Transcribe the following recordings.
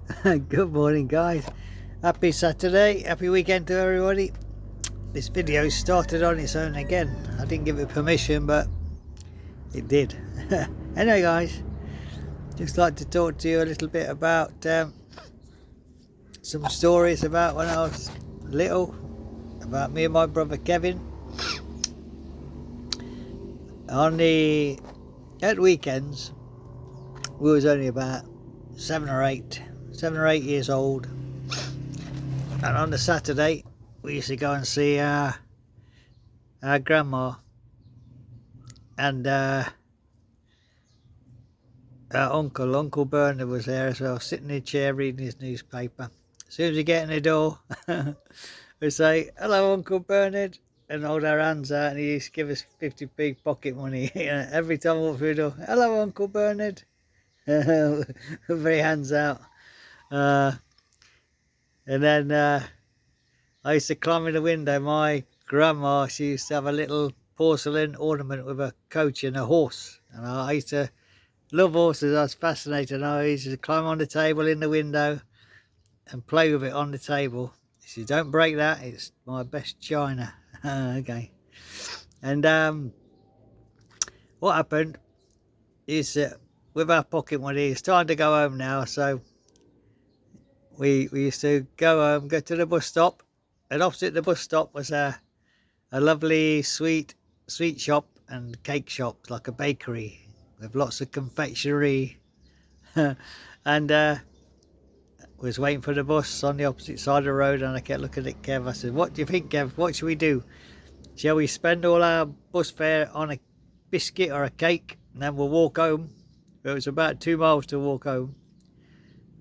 Good morning, guys. Happy Saturday. Happy weekend to everybody. This video started on its own again. I didn't give it permission, but it did. Anyway, guys, just like to talk to you a little bit about some stories about when I was little, about me and my brother Kevin. At weekends, we was only about 7 or 8 years old, and on the Saturday we used to go and see our grandma, and our Uncle Bernard was there as well, sitting in a chair reading his newspaper. As soon as we get in the door, we say, "Hello, Uncle Bernard," and hold our hands out, and he used to give us 50p pocket money every time we walk through the door. "Hello, Uncle Bernard," with our hands out. And then I used to climb in the window. My grandma, she used to have a little porcelain ornament with a coach and a horse, and I used to love horses. I was fascinated. I used to climb on the table in the window and play with it on the table. She said, "Don't break that, it's my best china." Okay. And what happened is that with our pocket money, it's time to go home now, so we used to go home, go to the bus stop, and opposite the bus stop was a lovely sweet shop and cake shop, like a bakery with lots of confectionery. And was waiting for the bus on the opposite side of the road, and I kept looking at Kev. I said, "What do you think, Kev? What should we do? Shall we spend all our bus fare on a biscuit or a cake, and then we'll walk home?" It was about 2 miles to walk home.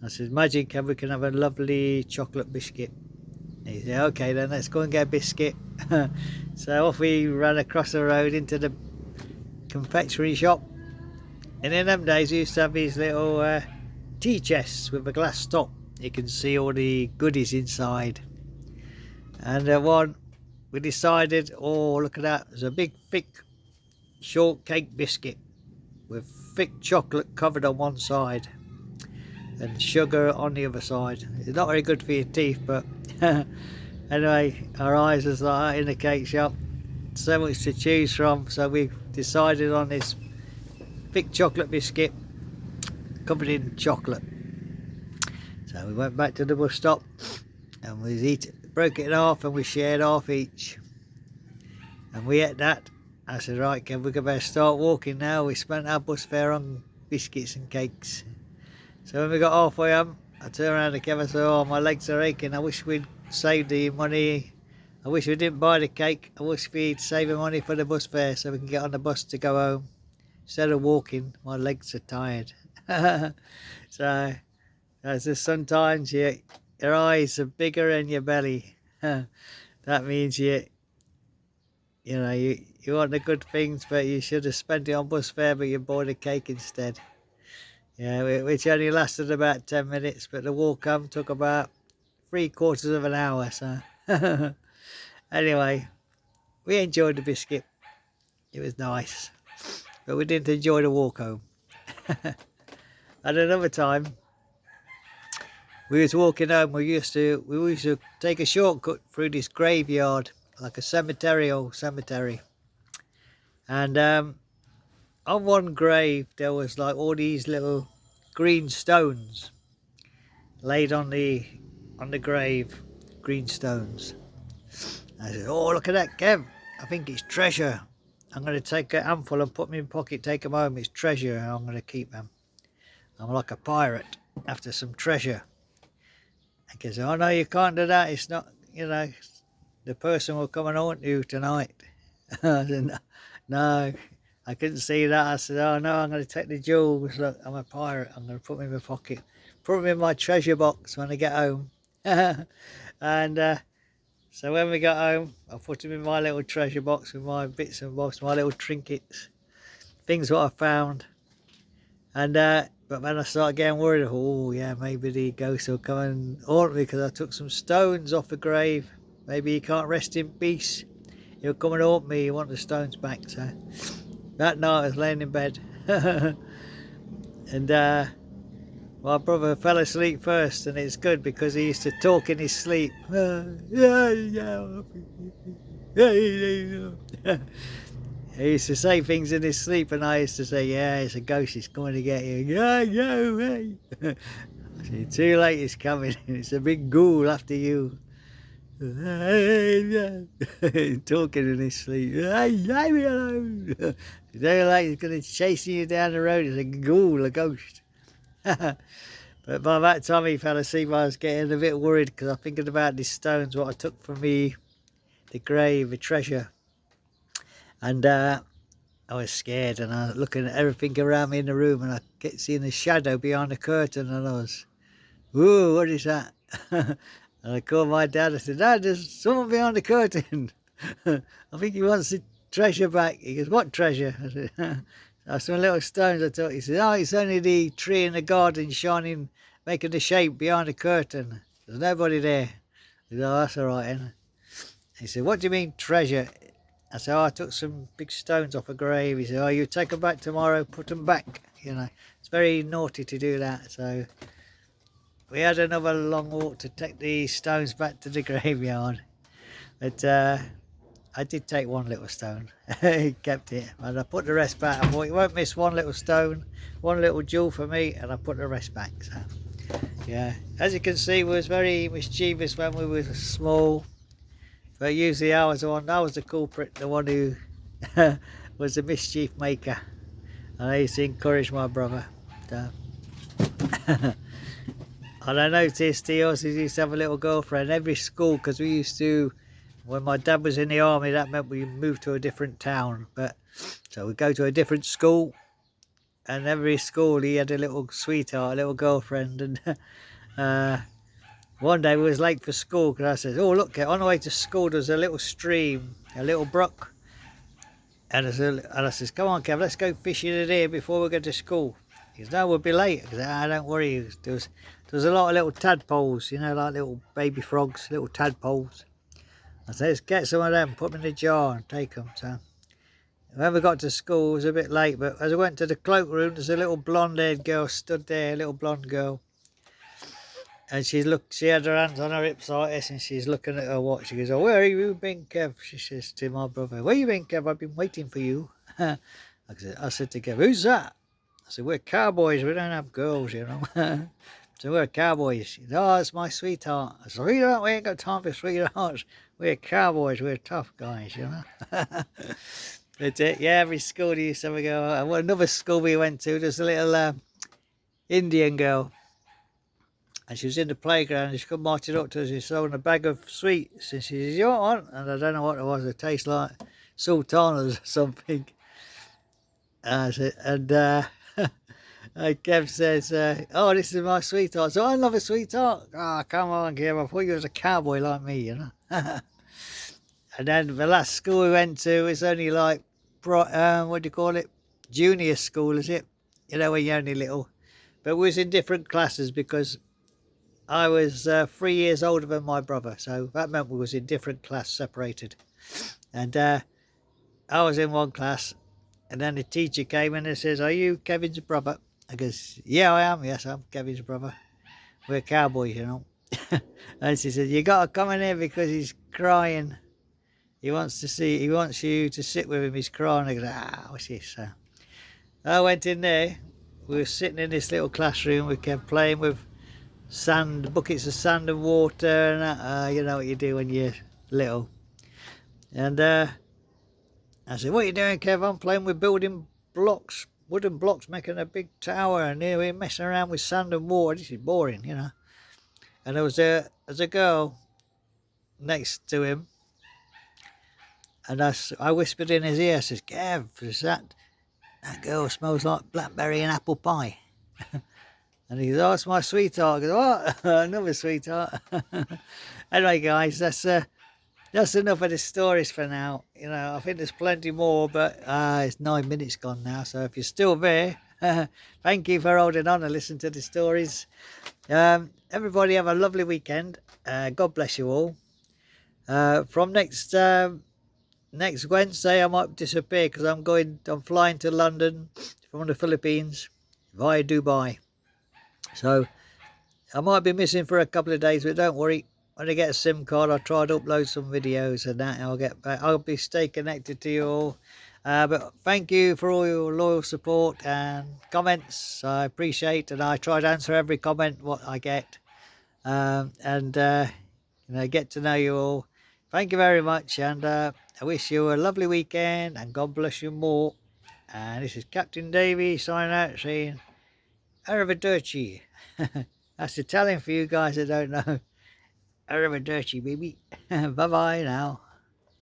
I said, "Imagine, Kev, we can have a lovely chocolate biscuit." And he said, "Okay, then let's go and get a biscuit." So off we ran across the road into the confectionery shop. And in them days, we used to have these little tea chests with a glass top. You can see all the goodies inside. And one, we decided, oh, look at that. There's a big, thick shortcake biscuit with thick chocolate covered on one side and sugar on the other side. It's not very good for your teeth, but anyway, our eyes was like that in the cake shop. So much to choose from, so we decided on this thick chocolate biscuit covered in chocolate. So we went back to the bus stop and we broke it in half, and we shared half each, and we ate that. I said, "Right, Kev, we better start walking now. We spent our bus fare on biscuits and cakes." So when we got halfway home, I turned around to Kev and said, "Oh, my legs are aching. I wish we'd saved the money. I wish we didn't buy the cake. I wish we'd saved the money for the bus fare so we can get on the bus to go home. Instead of walking, my legs are tired." So that's just sometimes your eyes are bigger than your belly. That means you want the good things, but you should have spent it on bus fare, but you bought a cake instead. Yeah, which only lasted about 10 minutes, but the walk home took about 3/4 of an hour. So anyway, we enjoyed the biscuit. It was nice, but we didn't enjoy the walk home. At another time, we was walking home. We used to take a shortcut through this graveyard, like a old cemetery. And on one grave there was like all these little green stones laid on the grave, green stones. I said, "Oh, look at that, Kev. I think it's treasure. I'm going to take a handful and put them in my pocket, take them home. It's treasure, and I'm going to keep them. I'm like a pirate after some treasure." And he said, "Oh no, you can't do that. It's not, the person will come and haunt you tonight." I said, "No, I couldn't see that." I said, "Oh no, I'm going to take the jewels. Look, I'm a pirate. I'm going to put them in my pocket, put them in my treasure box when I get home." And so when we got home, I put them in my little treasure box with my bits and bobs, my little trinkets, things what I found. And but then I started getting worried. Oh yeah, maybe the ghost will come and haunt me because I took some stones off the grave. Maybe he can't rest in peace. He'll come and haunt me. He want the stones back. So that night I was laying in bed, and My brother fell asleep first, and it's good because he used to talk in his sleep. He used to say things in his sleep, and I used to say, "Yeah, it's a ghost. It's coming to get you." Yeah, yeah, hey. I said, "Too late. It's coming. It's a big ghoul after you." Talking in his sleep. Hey, leave me alone. Too late. He's going to chase you down the road. It's a ghoul, a ghost. But by that time he fell asleep, I was getting a bit worried because I'm thinking about these stones, what I took from me, the grave, the treasure. And I was scared, and I was looking at everything around me in the room, and I kept seeing a shadow behind the curtain, and I was, "Whoa, what is that?" And I called my dad. I said, "Dad, there's someone behind the curtain. I think he wants the treasure back." He goes, "What treasure?" I said, "Some little stones I took." He said, "Oh, it's only the tree in the garden shining, making the shape behind the curtain. There's nobody there." I said, "Oh, that's all right then." He said, "What do you mean treasure?" I said, "Oh, I took some big stones off a grave." He said, "Oh, you take them back tomorrow, put them back." It's very naughty to do that. So we had another long walk to take the stones back to the graveyard. But I did take one little stone. He kept it, and I put the rest back. I thought, "You won't miss one little stone, one little jewel for me," and I put the rest back. So yeah, as you can see, we was very mischievous when we were small. But usually I was the culprit, the one who was the mischief maker. And I used to encourage my brother. So. And I noticed he also used to have a little girlfriend every school, because we used to, when my dad was in the army, that meant we moved to a different town. But so we go to a different school, and every school he had a little sweetheart, a little girlfriend. And one day we was late for school, because I said, "Oh, look, on the way to school there's a little stream, a little brook." And I says, "Come on, Kev, let's go fishing in here before we go to school." He goes, "No, we'll be late." I said, "Don't worry." There was a lot of little tadpoles, like little baby frogs, little tadpoles. I said, "Let's get some of them, put them in a jar and take them." So when we got to school, it was a bit late, but as I went to the cloakroom, there's a little blonde-haired girl stood there, a little blonde girl. And she had her hands on her hips like this, and she's looking at her watch. She goes, "Oh, where have you been, Kev?" She says to my brother, "Where you been, Kev? I've been waiting for you." I said to Kev, "Who's that?" I said, "We're cowboys. We don't have girls, you know." So we're cowboys. She said, "Oh, it's my sweetheart." I said, "Sweetheart, we ain't got time for sweethearts. We're cowboys. We're tough guys, you know." But yeah, every school they used to have a go. Another school we went to, there's a little Indian girl. And she was in the playground, and she come marching up to us. She's throwing a bag of sweets, and she says, "You want one?" And I don't know what it was. It tastes like sultanas or something. I said, and Kev says, "Oh, this is my sweetheart." So, "I love a sweetheart." "Oh, come on, Kev. I thought you was a cowboy like me, you know." And then the last school we went to is only like, what do you call it? Junior school, is it? When you're only little. But we was in different classes because I was 3 years older than my brother, so that meant we was in different class, separated. And I was in one class, and then the teacher came in and says, "Are you Kevin's brother?" I goes, "Yeah, I am. Yes, I'm Kevin's brother. We're cowboys, you know." And she said, "You got to come in here because he's crying. He wants you to sit with him. He's crying." I go, "What's this?" So I went in there. We were sitting in this little classroom. We kept playing with sand, buckets of sand and water, and that, you know what you do when you're little. And I said, "What are you doing, Kev?" "I'm playing with building blocks, wooden blocks, making a big tower, and here we're messing around with sand and water. This is boring, you know." And there's a girl next to him, and I whispered in his ear, I says, "Kev, is that girl smells like blackberry and apple pie." And he goes, "Oh, it's my sweetheart." I go, "What?" "Another sweetheart." Anyway, guys, that's enough of the stories for now. I think there's plenty more, but it's 9 minutes gone now. So if you're still there, thank you for holding on and listening to the stories. Everybody have a lovely weekend. God bless you all. From next Wednesday, I might disappear because I'm flying to London from the Philippines via Dubai. So I might be missing for a couple of days, but don't worry. When I get a SIM card, I'll try to upload some videos and that. I'll get back. I'll be stay connected to you all. But thank you for all your loyal support and comments. I appreciate, and I try to answer every comment what I get. And get to know you all. Thank you very much, and I wish you a lovely weekend, and God bless you more. And this is Captain Davey signing out, saying Arrivederci. That's Italian for you guys that don't know. Arrivederci, baby. Bye bye now.